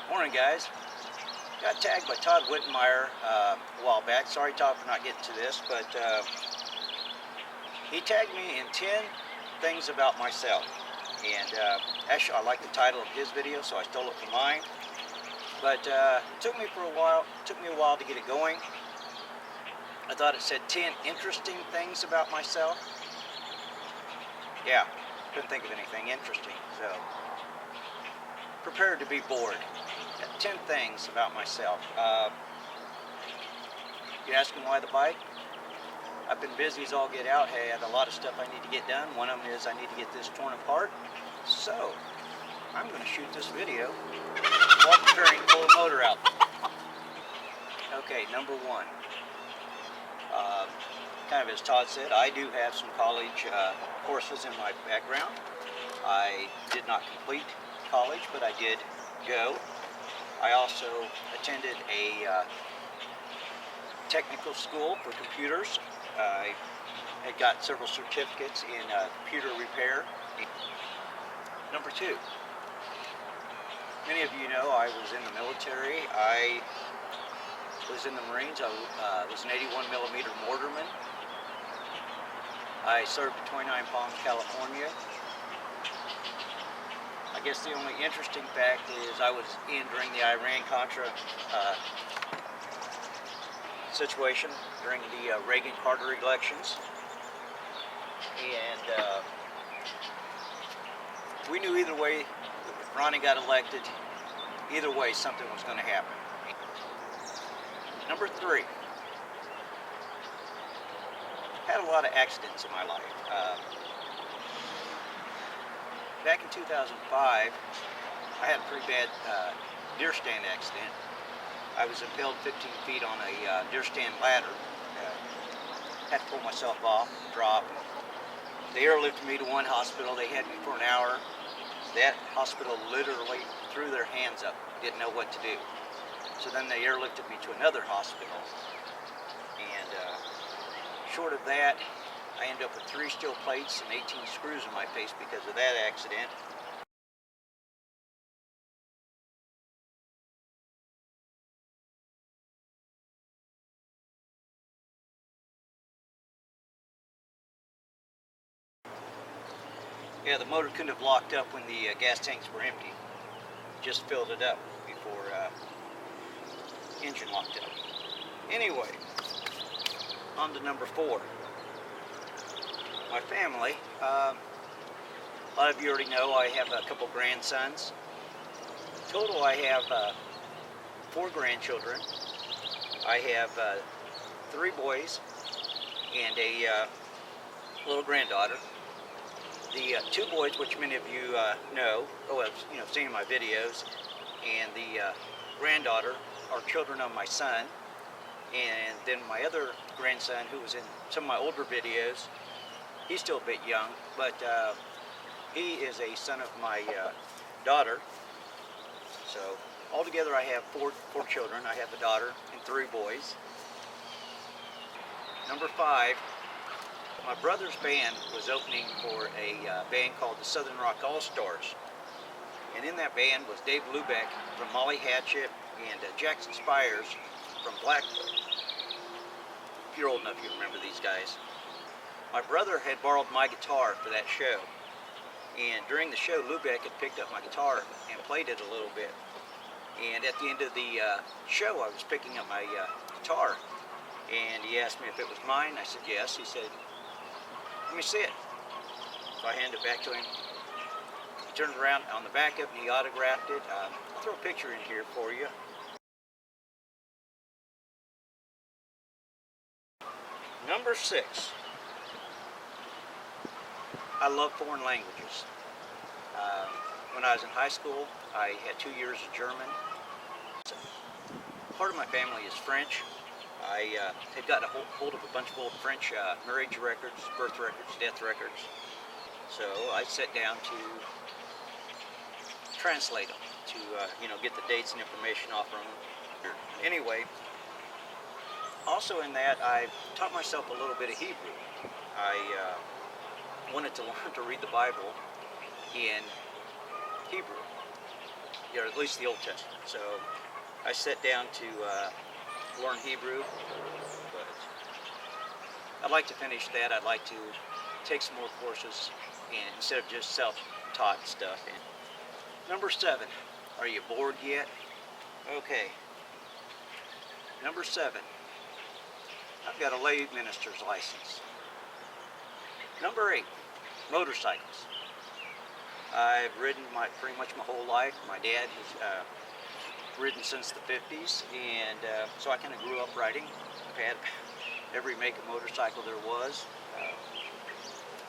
Morning, guys. Got tagged by Todd Wittenmyer a while back. Sorry, Todd, for not getting to this, but he tagged me in 10 things about myself. And actually, I like the title of his video, so I stole it from mine. But it took me a while to get it going. I thought it said 10 interesting things about myself. Yeah, couldn't think of anything interesting, so prepared to be bored. 10 things about myself. You're asking why the bike? I've been busy as all get out. Hey, I had a lot of stuff I need to get done. One of them is I need to get this torn apart. So, I'm going to shoot this video while preparing to pull the motor out. Okay, number one. Kind of as Todd said, I do have some college courses in my background. I did not complete college, but I did go. I also attended a technical school for computers. I had got several certificates in computer repair. Number two, many of you know I was in the military. I was in the Marines. I was an 81 millimeter mortarman. I served at 29 Palms, California. I guess the only interesting fact is I was in during the Iran-Contra situation during the Reagan-Carter elections. And we knew either way, if Ronnie got elected, either way something was going to happen. Number three, had a lot of accidents in my life. Back in 2005, I had a pretty bad deer stand accident. I was impaled 15 feet on a deer stand ladder. Had to pull myself off, drop. They airlifted me to one hospital. They had me for an hour. That hospital literally threw their hands up, didn't know what to do. So then they airlifted me to another hospital. And short of that, I ended up with 3 steel plates and 18 screws in my face because of that accident. Yeah, the motor couldn't have locked up when the gas tanks were empty. Just filled it up before engine locked up. Anyway, on to number 4. My family. A lot of you already know I have a couple grandsons. Total, I have 4 grandchildren. I have 3 boys and a little granddaughter. The 2 boys, which many of you know, have seen in my videos, and the granddaughter are children of my son. And then my other grandson, who was in some of my older videos, he's still a bit young, but he is a son of my daughter. So altogether I have 4 children. I have a daughter and 3 boys. Number 5, my brother's band was opening for a band called the Southern Rock All-Stars. And in that band was Dave Lubeck from Molly Hatchet and Jackson Spires from Blackfoot. If you're old enough, you remember these guys. My brother had borrowed my guitar for that show, and during the show, Lubeck had picked up my guitar and played it a little bit. And at the end of the show, I was picking up my guitar, and he asked me if it was mine. I said yes. He said, "Let me see it." So I handed it back to him. He turned around on the back of it, and he autographed it. I'll throw a picture in here for you. Number 6. I love foreign languages. When I was in high school, I had 2 years of German. Part of my family is French. I had gotten a hold of a bunch of old French marriage records, birth records, death records. So I sat down to translate them, to get the dates and information off of them. Anyway, also in that, I taught myself a little bit of Hebrew. I wanted to learn to read the Bible in Hebrew. or at least the Old Testament. So I sat down to learn Hebrew, but I'd like to finish that. I'd like to take some more courses and instead of just self-taught stuff. And number 7, are you bored yet? Okay. Number 7, I've got a lay minister's license. Number 8, motorcycles. I've ridden pretty much my whole life. My dad has ridden since the 50s, and so I kind of grew up riding. I've had every make of motorcycle there was.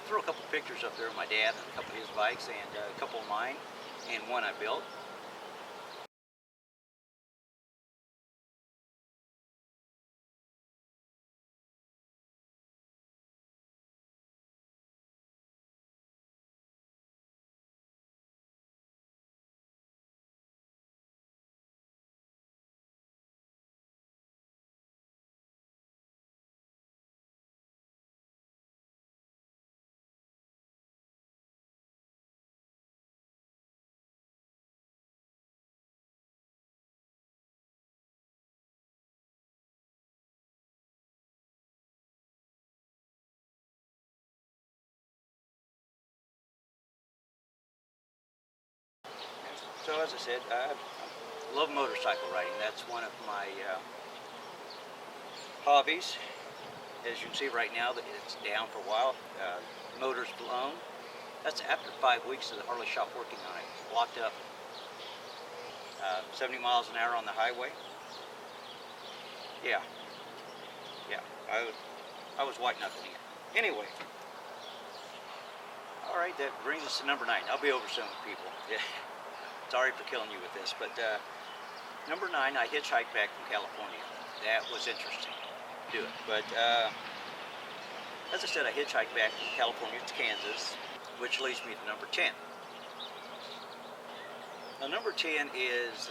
Throw a couple pictures up there of my dad and a couple of his bikes, and a couple of mine, and one I built. So as I said, I love motorcycle riding. That's one of my hobbies. As you can see right now, it's down for a while. Motor's blown. That's after 5 weeks of the Harley shop working on it. Locked up 70 miles an hour on the highway. Yeah, I was white knuckling it. Anyway, all right, that brings us to number 9. I'll be over soon, people. Yeah. Sorry for killing you with this, but number 9, I hitchhiked back from California. That was interesting. Do it, but as I said, I hitchhiked back from California to Kansas, which leads me to number 10. Now, number 10 is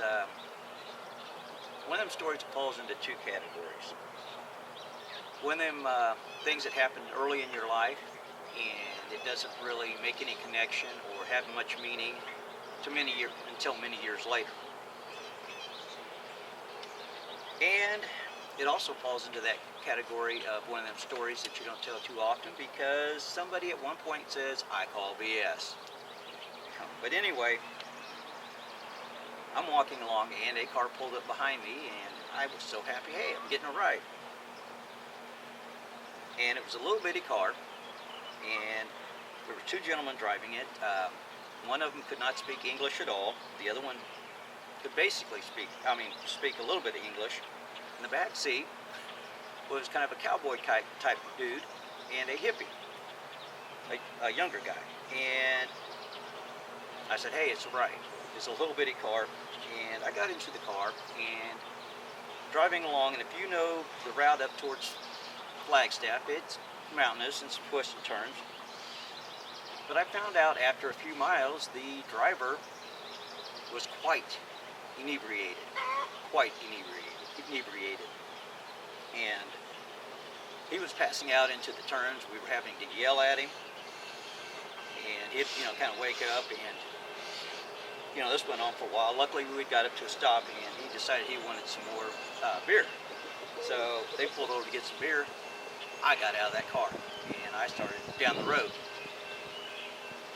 one of them stories that falls into 2 categories. One of them things that happened early in your life, and it doesn't really make any connection or have much meaning to until many years later. And it also falls into that category of one of them stories that you don't tell too often because somebody at one point says, I call BS. But anyway, I'm walking along and a car pulled up behind me and I was so happy, hey, I'm getting a ride. And it was a little bitty car and there were 2 gentlemen driving it. One of them could not speak English at all. The other one could basically speak a little bit of English. In the back seat was kind of a cowboy type dude and a hippie, a younger guy. And I said, hey, it's a ride. It's a little bitty car. And I got into the car and driving along. And if you know the route up towards Flagstaff, it's mountainous and some twists and turns. But I found out after a few miles, the driver was quite inebriated. And he was passing out into the turns. We were having to yell at him. And he'd, kind of wake up. And, this went on for a while. Luckily, we got up to a stop, and he decided he wanted some more beer. So they pulled over to get some beer. I got out of that car, and I started down the road.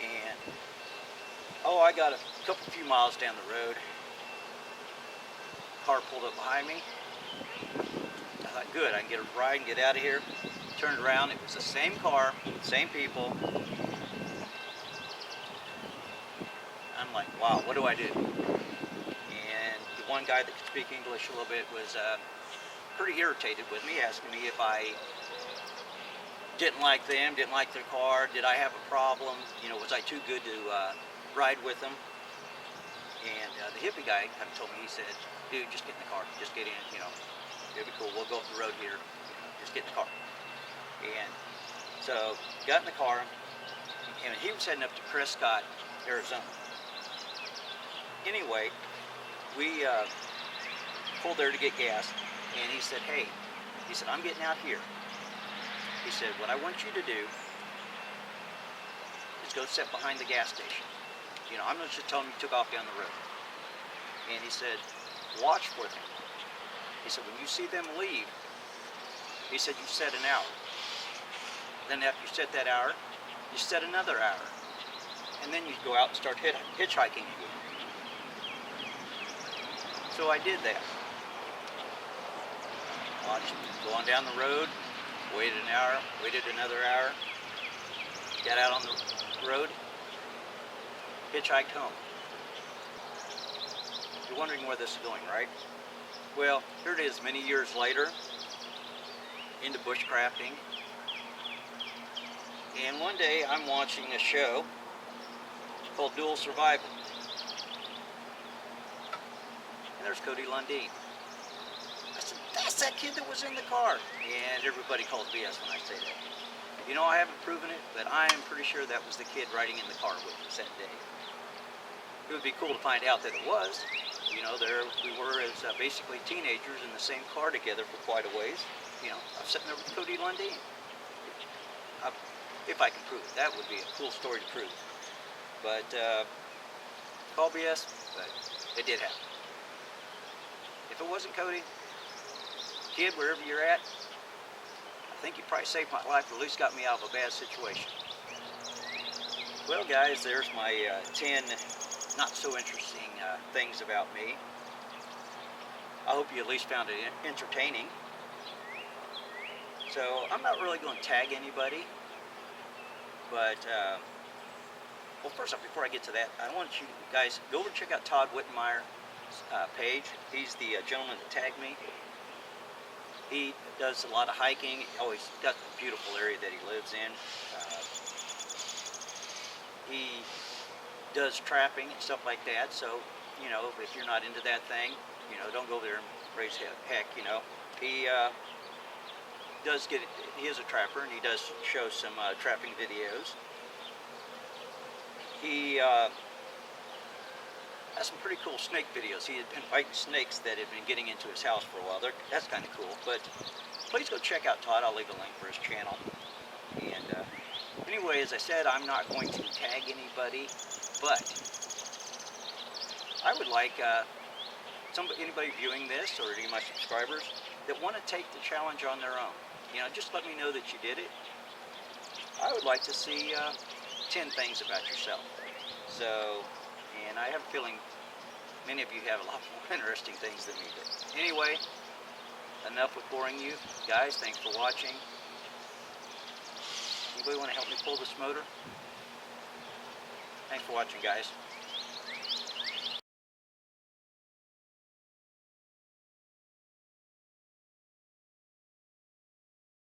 And, I got a few miles down the road. Car pulled up behind me. I thought, good, I can get a ride and get out of here. Turned around, it was the same car, same people. I'm like, wow, what do I do? And the one guy that could speak English a little bit was pretty irritated with me, asking me if I didn't like them, didn't like their car, did I have a problem, was I too good to ride with them? And the hippie guy kind of told me, he said, dude, just get in the car, just get in, it'll be cool, we'll go up the road here, just get in the car. And so, got in the car, and he was heading up to Prescott, Arizona. Anyway, we pulled there to get gas, and he said, hey, I'm getting out here. He said, what I want you to do is go sit behind the gas station. I'm not just telling him he took off down the road. And he said, watch for them. He said, when you see them leave, he said, you set an hour. Then after you set that hour, you set another hour. And then you go out and start hitchhiking again. So I did that. Watched, going down the road, waited an hour, waited another hour, got out on the road, hitchhiked home. You're wondering where this is going, right? Well, here it is many years later, into bushcrafting. And one day I'm watching a show called Dual Survival. And there's Cody Lundeen. I said, that's that kid that was in the car. And everybody calls BS when I say that. You know, I haven't proven it, but I am pretty sure that was the kid riding in the car with us that day. It would be cool to find out that it was. You know, there we were as basically teenagers in the same car together for quite a ways. You know, I'm sitting there with Cody Lundeen. If I can prove it, that would be a cool story to prove. But call BS, but it did happen. If it wasn't Cody, kid, wherever you're at, I think you probably saved my life, or at least got me out of a bad situation. Well, guys, there's my 10 not so interesting things about me. I hope you at least found it entertaining. So I'm not really going to tag anybody, but well, first off, before I get to that, I want you guys go over and check out Todd Wittenmyer's page. He's the gentleman that tagged me. He does a lot of hiking. Oh, he's got a beautiful area that he lives in. He does trapping and stuff like that. So, you know, if you're not into that thing, you know, don't go there and raise heck. You know, he is a trapper, and he does show some trapping videos. He has some pretty cool snake videos. He had been fighting snakes that had been getting into his house for a while. That's kind of cool. But please go check out Todd. I'll leave a link for his channel. And anyway, as I said, I'm not going to tag anybody, but I would like anybody viewing this, or any of my subscribers that want to take the challenge on their own. You know, just let me know that you did it. I would like to see 10 things about yourself. So, and I have a feeling many of you have a lot more interesting things than me do. Anyway, enough with boring you. Guys, thanks for watching. Anybody want to help me pull this motor? Thanks for watching, guys.